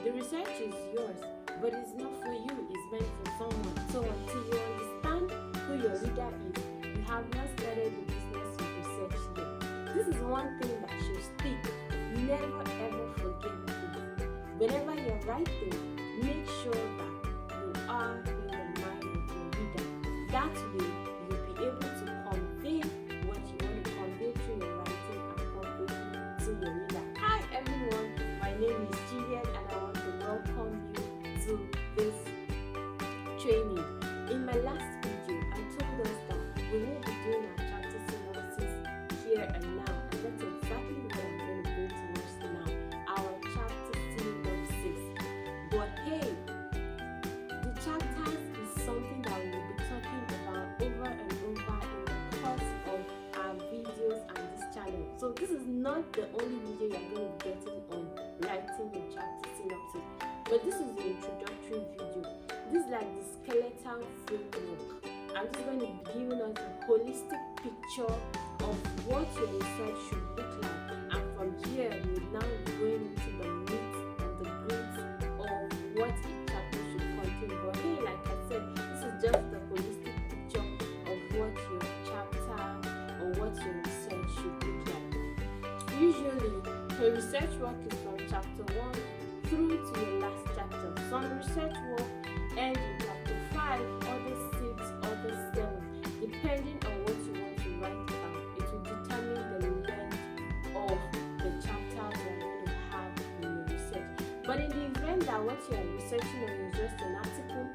The research is yours, but it's not for you, it's meant for someone. So until you understand who your reader is, you have not started the business of research yet. This is one thing that should stick. Never ever forget this. Whenever you're writing, make sure that you are in the mind of your reader. That way, you'll be able to convey what you want to convey through your writing appropriately to your reader. Hi everyone, my name is Juliet and I want to welcome you to this training. In my last video, I told us that we will be doing our chapter synopsis here and now, and that's exactly what I'm going to go towards now, our chapter synopsis. But hey, the chapters is something that we will be talking about over and over in the course of our videos and this channel. So this is not the only video you're going to be getting on writing the chapter synopsis, but this is the introductory video. This is like the skeletal framework. I'm just going to be giving us a holistic picture of what your research should look like, and from here we'll now be going into the meat and the grit of what each chapter should contain. But hey, like I said, this is just the holistic picture of what your chapter or what your research should look like. Usually, your research work is from chapter 1 through to your last chapter. Some research work end in chapter 5, other 6, other 7, depending on what you want to write about. It will determine the length of the chapters you're going to have in your research. But in the event that what you're researching on is just an article,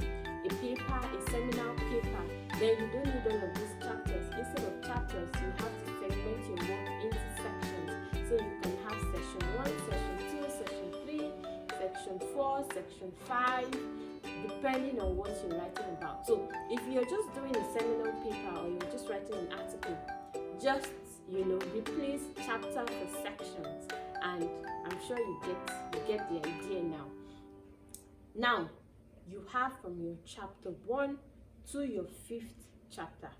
a paper, a seminar paper, then you don't need all of these chapters. Instead of chapters, you have to segment your work into sections. So you can have section 1, section 2, section 3, section 4, section 5, depending on what you're writing about. So if you're just doing a seminar paper or you're just writing an article, just replace chapter for sections, and I'm sure you get the idea now. Now you have from your chapter 1 to your 5th chapter.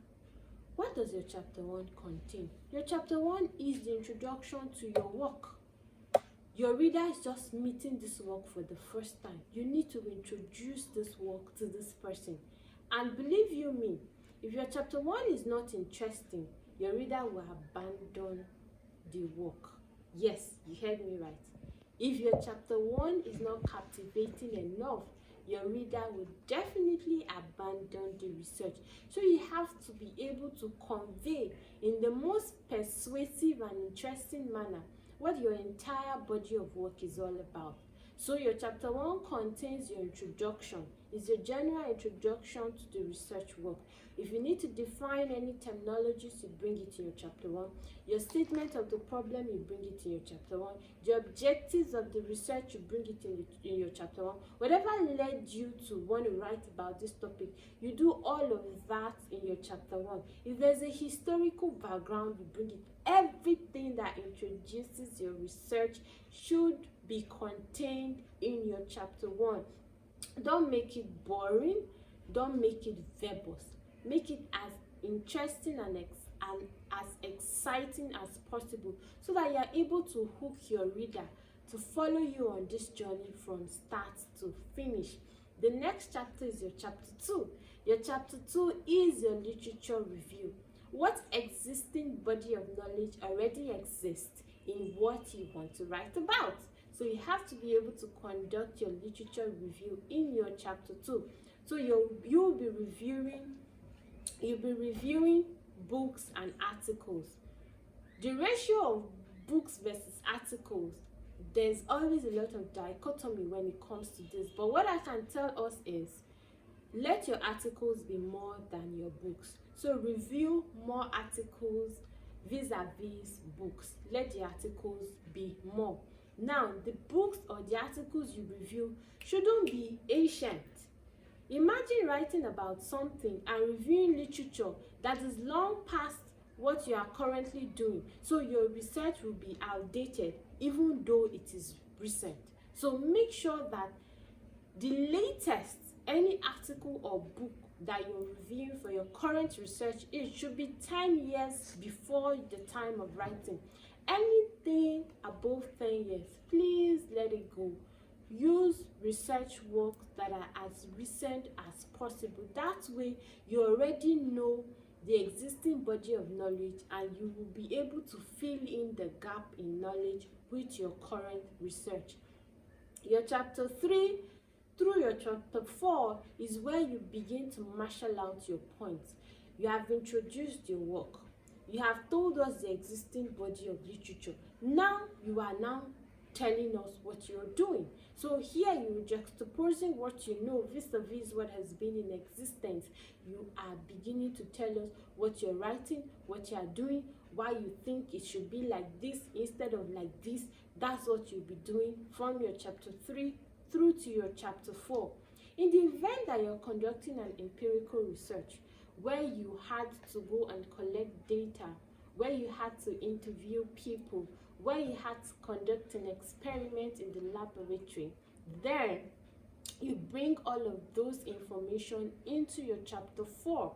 What does your chapter 1 contain? Your chapter 1 is the introduction to your work. Your reader is just meeting this work for the first time. You need to introduce this work to this person. And believe you me, if your chapter 1 is not interesting, your reader will abandon the work. Yes, you heard me right. If your chapter 1 is not captivating enough, your reader will definitely abandon the research. So you have to be able to convey in the most persuasive and interesting manner what your entire body of work is all about. So your chapter 1 contains your introduction. It's your general introduction to the research work. If you need to define any terminologies, you bring it in your chapter 1. Your statement of the problem, you bring it in your chapter 1. The objectives of the research, you bring it in your chapter 1. Whatever led you to want to write about this topic, you do all of that in your chapter 1. If there's a historical background, you bring it. Everything that introduces your research should be contained in your chapter 1. Don't make it boring. Don't make it verbose. Make it as interesting and as exciting as possible, so that you are able to hook your reader to follow you on this journey from start to finish. The next chapter is your chapter 2. Your chapter 2 is your literature review. What existing body of knowledge already exists in what you want to write about? So you have to be able to conduct your literature review in your chapter 2. So you'll be reviewing books and articles. The ratio of books versus articles, there's always a lot of dichotomy when it comes to this. But what I can tell us is, let your articles be more than your books. So review more articles vis-a-vis books. Let the articles be more. Now, the books or the articles you review shouldn't be ancient. Imagine writing about something and reviewing literature that is long past what you are currently doing. So your research will be outdated even though it is recent. So make sure that the latest any article or book that you're reviewing for your current research, it should be 10 years before the time of writing. Anything above 10 years, please let it go. Use research work that are as recent as possible. That way you already know the existing body of knowledge and you will be able to fill in the gap in knowledge with your current research. Your chapter 3 through your chapter 4 is where you begin to marshal out your points. You have introduced your work. You have told us the existing body of literature. Now you are telling us what you're doing. So here you're juxtaposing what you know vis-a-vis what has been in existence. You are beginning to tell us what you're writing, what you are doing, why you think it should be like this instead of like this. That's what you'll be doing from your chapter 3 through to your chapter 4. In the event that you're conducting an empirical research where you had to go and collect data, where you had to interview people, where you had to conduct an experiment in the laboratory, then you bring all of those information into your chapter 4.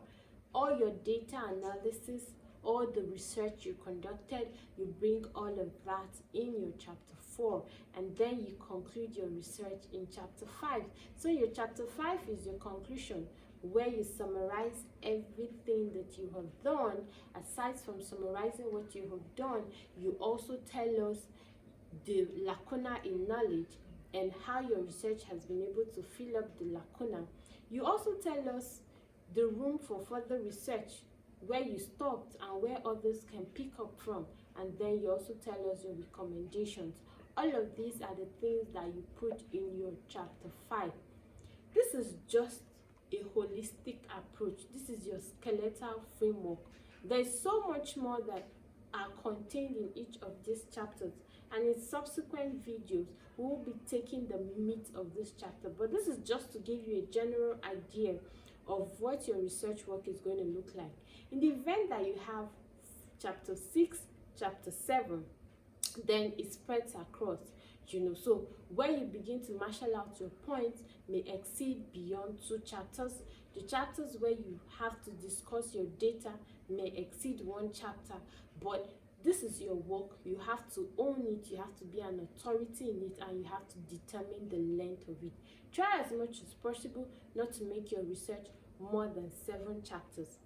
All your data analysis, all the research you conducted, you bring all of that in your chapter 4, and then you conclude your research in chapter 5. So your chapter 5 is your conclusion, where you summarize everything that you have done. Aside from summarizing what you have done, you also tell us the lacuna in knowledge and how your research has been able to fill up the lacuna. You also tell us the room for further research, where you stopped and where others can pick up from, and then you also tell us your recommendations. All of these are the things that you put in your chapter 5. This is just a holistic approach. This is your skeletal framework. There's so much more that are contained in each of these chapters, and in subsequent videos we will be taking the meat of this chapter, but this is just to give you a general idea of what your research work is going to look like. In the event that you have chapter 6, chapter 7, then it spreads across, so where you begin to marshal out your points may exceed beyond 2 chapters. The chapters where you have to discuss your data may exceed 1 chapter, but this is your work. You have to own it, you have to be an authority in it, and you have to determine the length of it. Try as much as possible not to make your research more than 7 chapters.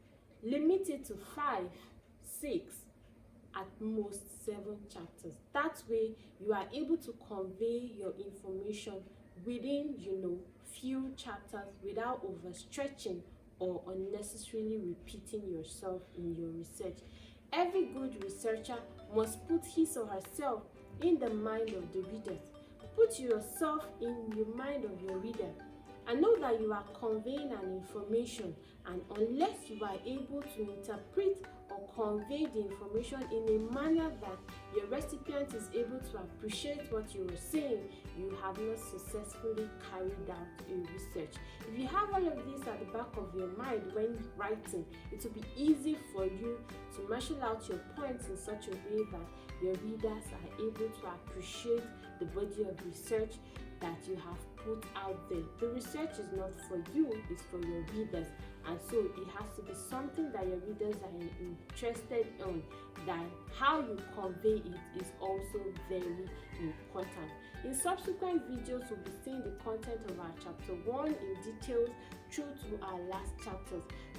Limit it to 5, 6, at most 7 chapters. That way you are able to convey your information within few chapters without overstretching or unnecessarily repeating yourself in your research. Every good researcher must put his or herself in the mind of the readers. Put yourself in the mind of your reader and know that you are conveying an information, and unless you are able to interpret or convey the information in a manner that your recipient is able to appreciate what you are saying, you have not successfully carried out a research. If you have all of this at the back of your mind when writing, it will be easy for you to marshal out your points in such a way that your readers are able to appreciate the body of research that you have put out there. The research is not for you, it's for your readers, and so it has to be something that your readers are interested in. That how you convey it is also very important. In subsequent videos, we'll be seeing the content of our chapter 1 in details through to our last chapters.